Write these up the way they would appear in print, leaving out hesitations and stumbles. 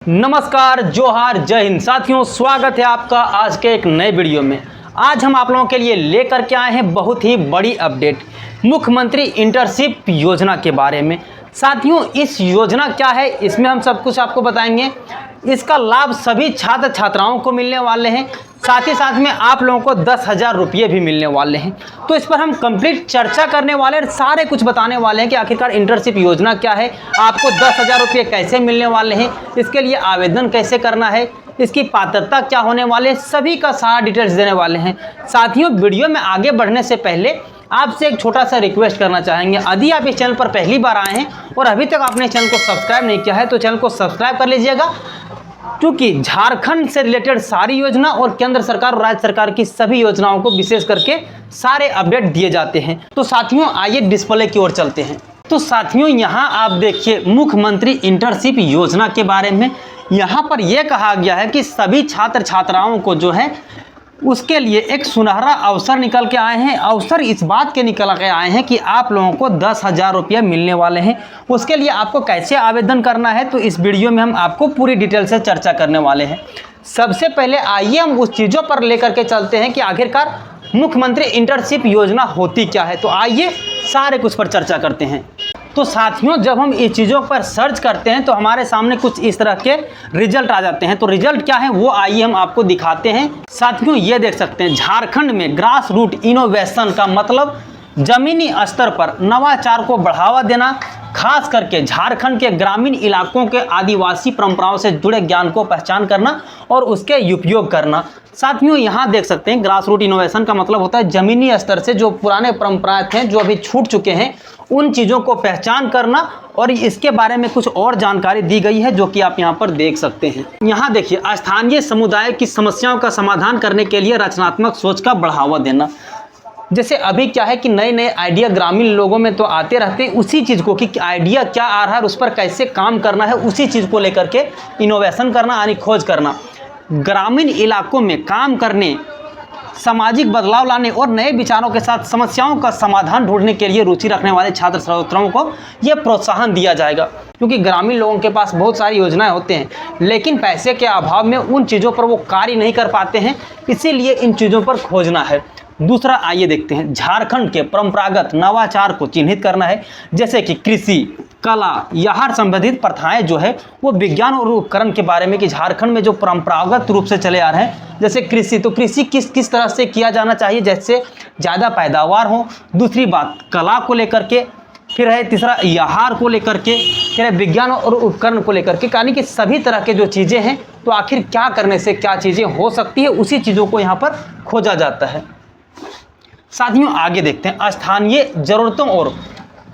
नमस्कार, जोहार, जय हिंद साथियों, स्वागत है आपका आज के एक नए वीडियो में। आज हम आप लोगों के लिए लेकर के आए हैं बहुत ही बड़ी अपडेट मुख्यमंत्री इंटर्नशिप योजना के बारे में। साथियों, इस योजना क्या है, इसमें हम सब कुछ आपको बताएंगे। इसका लाभ सभी छात्र छात्राओं को मिलने वाले हैं, साथ ही साथ में आप लोगों को 10,000 रुपये भी मिलने वाले हैं। तो इस पर हम कंप्लीट चर्चा करने वाले हैं, सारे कुछ बताने वाले हैं कि आखिरकार इंटर्नशिप योजना क्या है, आपको 10,000 रुपये कैसे मिलने वाले हैं, इसके लिए आवेदन कैसे करना है, इसकी पात्रता क्या होने वाले, सभी का सारा डिटेल्स देने वाले हैं। साथियों, वीडियो में आगे बढ़ने से पहले आपसे एक छोटा सा रिक्वेस्ट करना चाहेंगे। यदि आप इस चैनल पर पहली बार आए हैं और अभी तक आपने चैनल को सब्सक्राइब नहीं किया है तो चैनल को सब्सक्राइब कर लीजिएगा, क्योंकि झारखंड से रिलेटेड सारी योजना और केंद्र सरकार और राज्य सरकार की सभी योजनाओं को विशेष करके सारे अपडेट दिए जाते हैं। तो साथियों, आइए डिस्प्ले की ओर चलते हैं। तो साथियों, यहाँ आप देखिए मुख्यमंत्री इंटर्नशिप योजना के बारे में यहाँ पर यह कहा गया है कि सभी छात्र छात्राओं को जो है उसके लिए एक सुनहरा अवसर निकल के आए हैं। अवसर इस बात के निकल के आए हैं कि आप लोगों को 10,000 रुपये मिलने वाले हैं। उसके लिए आपको कैसे आवेदन करना है, तो इस वीडियो में हम आपको पूरी डिटेल से चर्चा करने वाले हैं। सबसे पहले आइए हम उस चीज़ों पर लेकर के चलते हैं कि आखिरकार मुख्यमंत्री इंटर्नशिप योजना होती क्या है। तो आइए सारे कुछ पर चर्चा करते हैं। तो साथियों, जब हम इस चीज़ों पर सर्च करते हैं तो हमारे सामने कुछ इस तरह के रिजल्ट आ जाते हैं। तो रिजल्ट क्या है वो आइए हम आपको दिखाते हैं। साथियों, ये देख सकते हैं, झारखंड में ग्रास रूट इनोवेशन का मतलब जमीनी स्तर पर नवाचार को बढ़ावा देना, खास करके झारखंड के ग्रामीण इलाकों के आदिवासी परंपराओं से जुड़े ज्ञान को पहचान करना और उसके उपयोग करना। साथियों, यहाँ देख सकते हैं, ग्रास रूट इनोवेशन का मतलब होता है जमीनी स्तर से जो पुराने परंपराएं थे जो अभी छूट चुके हैं उन चीज़ों को पहचान करना, और इसके बारे में कुछ और जानकारी दी गई है जो कि आप यहाँ पर देख सकते हैं। यहाँ देखिए, स्थानीय समुदाय की समस्याओं का समाधान करने के लिए रचनात्मक सोच का बढ़ावा देना। जैसे अभी क्या है कि नए नए आइडिया ग्रामीण लोगों में तो आते रहते हैं, उसी चीज़ को कि आइडिया क्या आ रहा है उस पर कैसे काम करना है, उसी चीज़ को लेकर के इनोवेशन करना यानी खोज करना। ग्रामीण इलाकों में काम करने, सामाजिक बदलाव लाने और नए विचारों के साथ समस्याओं का समाधान ढूंढने के लिए रुचि रखने वाले छात्र छात्राओं को यह प्रोत्साहन दिया जाएगा, क्योंकि ग्रामीण लोगों के पास बहुत सारी योजनाएं होते हैं लेकिन पैसे के अभाव में उन चीज़ों पर वो कार्य नहीं कर पाते हैं, इसीलिए इन चीज़ों पर खोजना है। दूसरा आइए देखते हैं, झारखंड के परंपरागत नवाचार को चिन्हित करना है, जैसे कि कृषि, कला या हर संबंधित प्रथाएं जो है वो विज्ञान और उपकरण के बारे में, कि झारखंड में जो परंपरागत रूप से चले आ रहे हैं, जैसे कृषि, तो कृषि किस तरह से किया जाना चाहिए जैसे ज़्यादा पैदावार हो। दूसरी बात कला को लेकर के, फिर है तीसरा आहार को लेकर के, फिर है विज्ञान और उपकरण को लेकर के, यानी कि सभी तरह के जो चीज़ें हैं तो आखिर क्या करने से क्या चीज़ें हो सकती है उसी चीज़ों को यहाँ पर खोजा जाता है। साथियों, आगे देखते हैं, स्थानीय ज़रूरतों और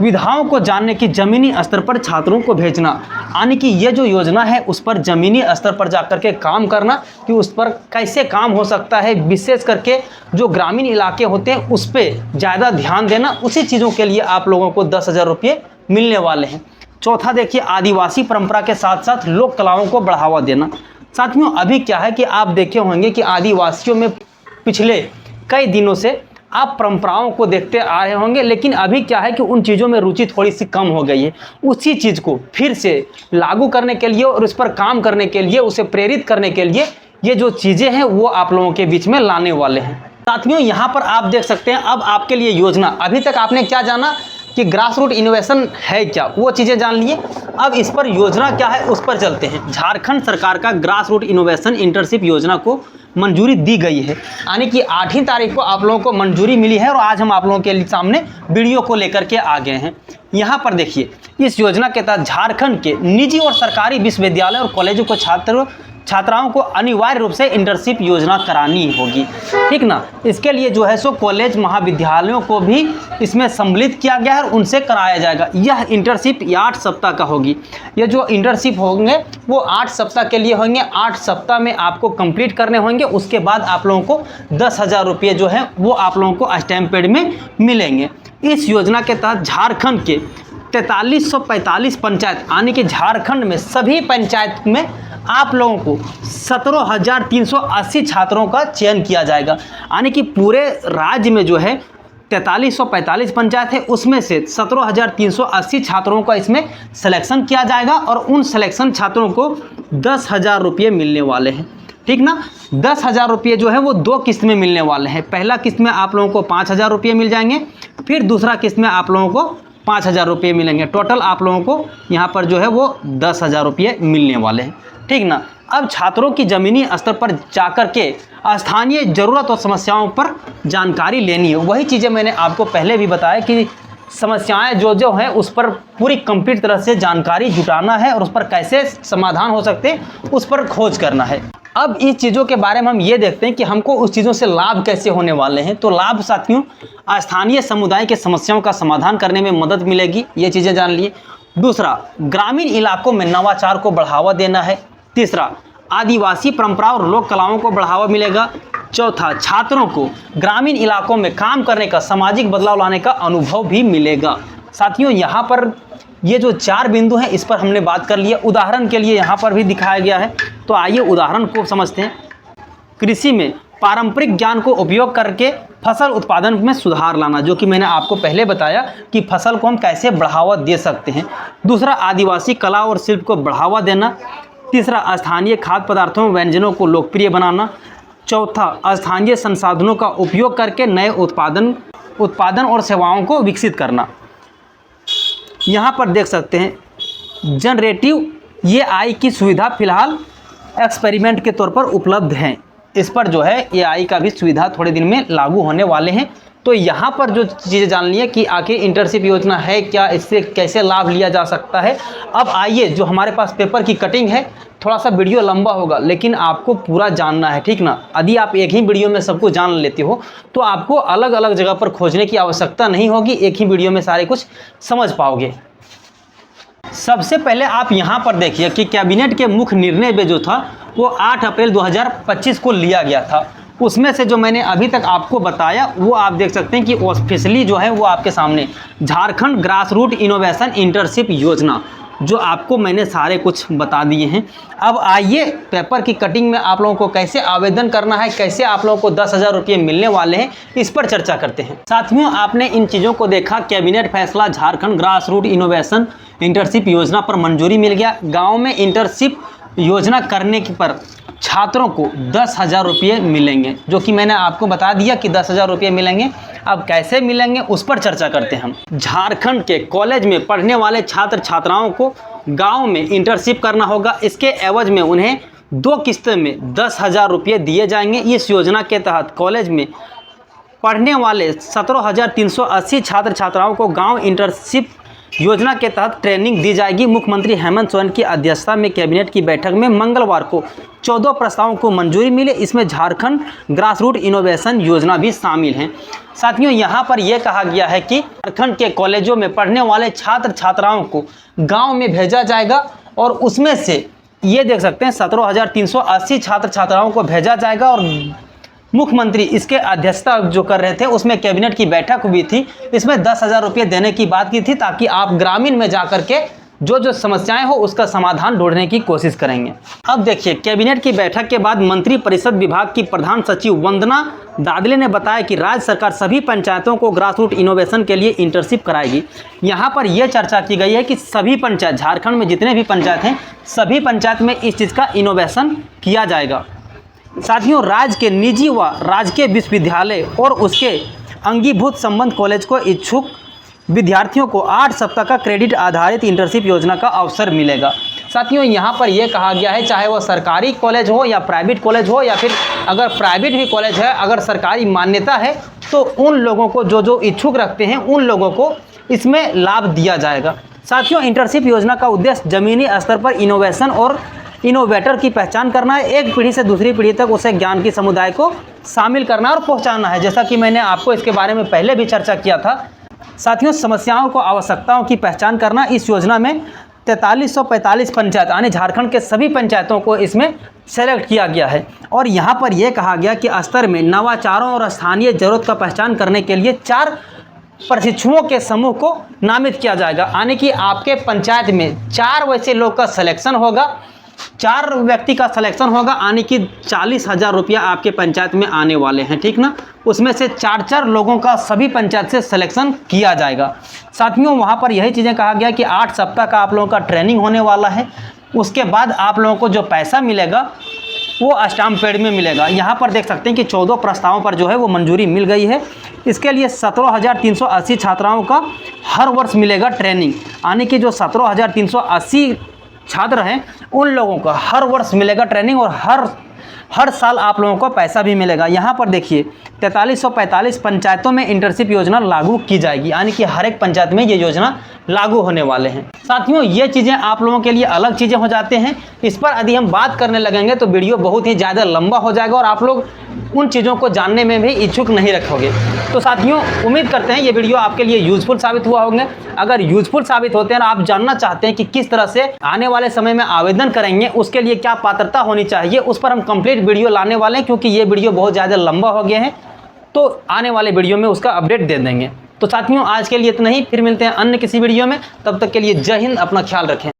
विधाओं को जानने की जमीनी स्तर पर छात्रों को भेजना, यानी कि ये जो योजना है उस पर जमीनी स्तर पर जाकर के काम करना कि उस पर कैसे काम हो सकता है, विशेष करके जो ग्रामीण इलाके होते हैं उस पर ज़्यादा ध्यान देना। उसी चीज़ों के लिए आप लोगों को 10,000 रुपये मिलने वाले हैं। चौथा देखिए, आदिवासी परंपरा के साथ साथ लोक कलाओं को बढ़ावा देना। साथियों, अभी क्या है कि आप देखे होंगे कि आदिवासियों में पिछले कई दिनों से आप परंपराओं को देखते आ रहे होंगे, लेकिन अभी क्या है कि उन चीज़ों में रुचि थोड़ी सी कम हो गई है। उसी चीज़ को फिर से लागू करने के लिए और उस पर काम करने के लिए, उसे प्रेरित करने के लिए ये जो चीज़ें हैं वो आप लोगों के बीच में लाने वाले हैं। साथियों, यहाँ पर आप देख सकते हैं, अब आपके लिए योजना, अभी तक आपने क्या जाना कि ग्रास रूट इनोवेशन है क्या, वो चीज़ें जान लिए। अब इस पर योजना क्या है उस पर चलते हैं। झारखंड सरकार का ग्रास रूट इनोवेशन इंटर्नशिप योजना को मंजूरी दी गई है, यानी कि 8 तारीख को आप लोगों को मंजूरी मिली है और आज हम आप लोगों के सामने वीडियो को लेकर के आ गए हैं। यहाँ पर देखिए, इस योजना के तहत झारखंड के निजी और सरकारी विश्वविद्यालय और कॉलेजों को छात्राओं को अनिवार्य रूप से इंटर्नशिप योजना करानी होगी, ठीक ना। इसके लिए जो है सो कॉलेज महाविद्यालयों को भी इसमें सम्मिलित किया गया है और उनसे कराया जाएगा। यह इंटर्नशिप 8 सप्ताह का होगी। ये जो इंटर्नशिप होंगे वो 8 सप्ताह के लिए होंगे। 8 सप्ताह में आपको कंप्लीट करने होंगे। उसके बाद आप लोगों को 10,000 रुपये जो है वो आप लोगों को स्टैम्पेड में मिलेंगे। इस योजना के तहत झारखंड के 4345 पंचायत, यानी कि झारखंड में सभी पंचायत में आप लोगों को 17,380 छात्रों का चयन किया जाएगा, यानी कि पूरे राज्य में जो है 4345 पंचायत है, उसमें से 17,380 छात्रों का इसमें सिलेक्शन किया जाएगा और उन सिलेक्शन छात्रों को 10,000 रुपये मिलने वाले हैं। ठीक ना, 10,000 रुपये जो है वो 2 किस्त में मिलने वाले हैं। पहला किस्त में आप लोगों को 5,000 रुपये मिल जाएंगे, फिर दूसरा किस्त में आप लोगों को 5,000 रुपये मिलेंगे। टोटल आप लोगों को यहाँ पर जो है वो 10,000 रुपये मिलने वाले हैं। ठीक ना, अब छात्रों की ज़मीनी स्तर पर जाकर के स्थानीय ज़रूरत और समस्याओं पर जानकारी लेनी है। वही चीज़ें मैंने आपको पहले भी बताया कि समस्याएं जो है उस पर पूरी कंप्लीट तरह से जानकारी जुटाना है और उस पर कैसे समाधान हो सकते हैं उस पर खोज करना है। अब इस चीज़ों के बारे में हम ये देखते हैं कि हमको उस चीज़ों से लाभ कैसे होने वाले हैं। तो लाभ साथियों, स्थानीय समुदाय के समस्याओं का समाधान करने में मदद मिलेगी, ये चीज़ें जान लिए। दूसरा, ग्रामीण इलाकों में नवाचार को बढ़ावा देना है। तीसरा, आदिवासी परंपरा और लोक कलाओं को बढ़ावा मिलेगा। चौथा, छात्रों को ग्रामीण इलाकों में काम करने का, सामाजिक बदलाव लाने का अनुभव भी मिलेगा। साथियों, यहाँ पर ये जो 4 बिंदु हैं इस पर हमने बात कर लिया। उदाहरण के लिए यहाँ पर भी दिखाया गया है, तो आइए उदाहरण को समझते हैं। कृषि में पारंपरिक ज्ञान को उपयोग करके फसल उत्पादन में सुधार लाना, जो कि मैंने आपको पहले बताया कि फसल को हम कैसे बढ़ावा दे सकते हैं। दूसरा, आदिवासी कला और शिल्प को बढ़ावा देना। तीसरा, स्थानीय खाद्य पदार्थों व्यंजनों को लोकप्रिय बनाना। चौथा, स्थानीय संसाधनों का उपयोग करके नए उत्पादन और सेवाओं को विकसित करना। यहाँ पर देख सकते हैं जनरेटिव AI की सुविधा फिलहाल एक्सपेरिमेंट के तौर पर उपलब्ध हैं। इस पर जो है AI का भी सुविधा थोड़े दिन में लागू होने वाले हैं। तो यहाँ पर जो चीज़ें जान ली है कि आखिर इंटर्नशिप योजना है क्या, इससे कैसे लाभ लिया जा सकता है। अब आइए, जो हमारे पास पेपर की कटिंग है, थोड़ा सा वीडियो लंबा होगा लेकिन आपको पूरा जानना है। ठीक ना, यदि आप एक ही वीडियो में सब कुछ जान लेते हो तो आपको अलग अलग जगह पर खोजने की आवश्यकता नहीं होगी, एक ही वीडियो में सारे कुछ समझ पाओगे। सबसे पहले आप यहाँ पर देखिए कि कैबिनेट के मुख्य निर्णय में जो था वो 8 अप्रैल 2025 को लिया गया था। उसमें से जो मैंने अभी तक आपको बताया वो आप देख सकते हैं कि ऑफिशियली जो है वो आपके सामने Jharkhand grass root innovation internship योजना, जो आपको मैंने सारे कुछ बता दिए हैं। अब आइए पेपर की कटिंग में आप लोगों को कैसे आवेदन करना है, कैसे आप लोगों को 10,000 रुपये मिलने वाले हैं, इस पर चर्चा करते हैं। साथियों, आपने इन चीज़ों को देखा। कैबिनेट फैसला, Jharkhand grass root innovation internship योजना पर मंजूरी मिल गया। गाँव में इंटर्नशिप योजना करने पर छात्रों को 10,000 रुपये मिलेंगे, जो कि मैंने आपको बता दिया कि 10,000 रुपये मिलेंगे। अब कैसे मिलेंगे उस पर चर्चा करते हैं हम। झारखंड के कॉलेज में पढ़ने वाले छात्र छात्राओं को गांव में इंटर्नशिप करना होगा। इसके एवज में उन्हें 2 किस्तों में 10,000 रुपये दिए जाएंगे। इस योजना के तहत कॉलेज में पढ़ने वाले 17,380 छात्र छात्राओं को गाँव इंटर्नशिप योजना के तहत ट्रेनिंग दी जाएगी। मुख्यमंत्री हेमंत सोरेन की अध्यक्षता में कैबिनेट की बैठक में मंगलवार को 14 प्रस्तावों को मंजूरी मिली। इसमें झारखंड ग्रास रूट इनोवेशन योजना भी शामिल है। साथियों, यहाँ पर यह कहा गया है कि झारखंड के कॉलेजों में पढ़ने वाले छात्र छात्राओं को गांव में भेजा जाएगा और उसमें से ये देख सकते हैं 17,380 छात्र छात्राओं को भेजा जाएगा। और मुख्यमंत्री इसके अध्यक्षता जो कर रहे थे, उसमें कैबिनेट की बैठक हुई थी। इसमें 10,000 रुपये देने की बात की थी ताकि आप ग्रामीण में जाकर के जो समस्याएं हो उसका समाधान ढूंढने की कोशिश करेंगे। अब देखिए, कैबिनेट की बैठक के बाद मंत्री परिषद विभाग की प्रधान सचिव वंदना दादले ने बताया कि राज्य सरकार सभी पंचायतों को ग्रास रूट इनोवेशन के लिए इंटर्नशिप कराएगी। यहाँ पर यह चर्चा की गई है कि सभी पंचायत, झारखंड में जितने भी पंचायत हैं, सभी पंचायत में इस चीज़ का इनोवेशन किया जाएगा। साथियों, राज्य के निजी व राजकीय विश्वविद्यालय और उसके अंगीभूत संबंध कॉलेज को इच्छुक विद्यार्थियों को 8 सप्ताह का क्रेडिट आधारित इंटर्नशिप योजना का अवसर मिलेगा। साथियों, यहाँ पर यह कहा गया है, चाहे वह सरकारी कॉलेज हो या प्राइवेट कॉलेज हो, या फिर अगर प्राइवेट भी कॉलेज है, अगर सरकारी मान्यता है तो उन लोगों को जो इच्छुक रखते हैं उन लोगों को इसमें लाभ दिया जाएगा। साथियों, इंटर्नशिप योजना का उद्देश्य जमीनी स्तर पर इनोवेशन और इनोवेटर की पहचान करना है। एक पीढ़ी से दूसरी पीढ़ी तक उसे ज्ञान की समुदाय को शामिल करना और पहुंचाना है। जैसा कि मैंने आपको इसके बारे में पहले भी चर्चा किया था। साथियों, समस्याओं को, आवश्यकताओं की पहचान करना। इस योजना में 4345 पंचायत यानी झारखंड के सभी पंचायतों को इसमें सेलेक्ट किया गया है। और यहाँ पर यह कहा गया कि स्तर में नवाचारों और स्थानीय जरूरत का पहचान करने के लिए 4 प्रशिक्षुओं के समूह को नामित किया जाएगा। यानी कि आपके पंचायत में 4 वैसे लोग का सिलेक्शन होगा 4 व्यक्ति का सिलेक्शन होगा, यानी कि 40,000 रुपया आपके पंचायत में आने वाले हैं, ठीक ना। उसमें से 4 लोगों का सभी पंचायत से सिलेक्शन किया जाएगा। साथियों, वहाँ पर यही चीज़ें कहा गया कि 8 सप्ताह का आप लोगों का ट्रेनिंग होने वाला है। उसके बाद आप लोगों को जो पैसा मिलेगा वो स्टाम्प पैड में मिलेगा। यहाँ पर देख सकते हैं कि 14 प्रस्तावों पर जो है वो मंजूरी मिल गई है। इसके लिए 17,380 छात्राओं का हर वर्ष मिलेगा ट्रेनिंग, यानी कि जो 17,380 छात्र हैं उन लोगों का हर वर्ष मिलेगा ट्रेनिंग, और हर साल आप लोगों को पैसा भी मिलेगा। यहाँ पर देखिए 4345 पंचायतों में इंटर्नशिप योजना लागू की जाएगी, यानी कि हर एक पंचायत में ये योजना लागू होने वाले हैं। साथियों, ये चीज़ें आप लोगों के लिए अलग चीज़ें हो जाते हैं। इस पर यदि हम बात करने लगेंगे तो वीडियो बहुत ही ज़्यादा लंबा हो जाएगा और आप लोग उन चीज़ों को जानने में भी इच्छुक नहीं रखोगे। तो साथियों, उम्मीद करते हैं ये वीडियो आपके लिए यूज़फुल साबित हुआ होंगे। अगर यूज़फुल साबित होते हैं और आप जानना चाहते हैं कि किस तरह से आने वाले समय में आवेदन करेंगे, उसके लिए क्या पात्रता होनी चाहिए, उस पर हम कंप्लीट वीडियो लाने वाले हैं, क्योंकि ये वीडियो बहुत ज़्यादा लंबा हो गया है। तो आने वाले वीडियो में उसका अपडेट दे देंगे। तो साथियों, आज के लिए इतना ही, फिर मिलते हैं अन्य किसी वीडियो में। तब तक के लिए जय हिंद, अपना ख्याल रखें।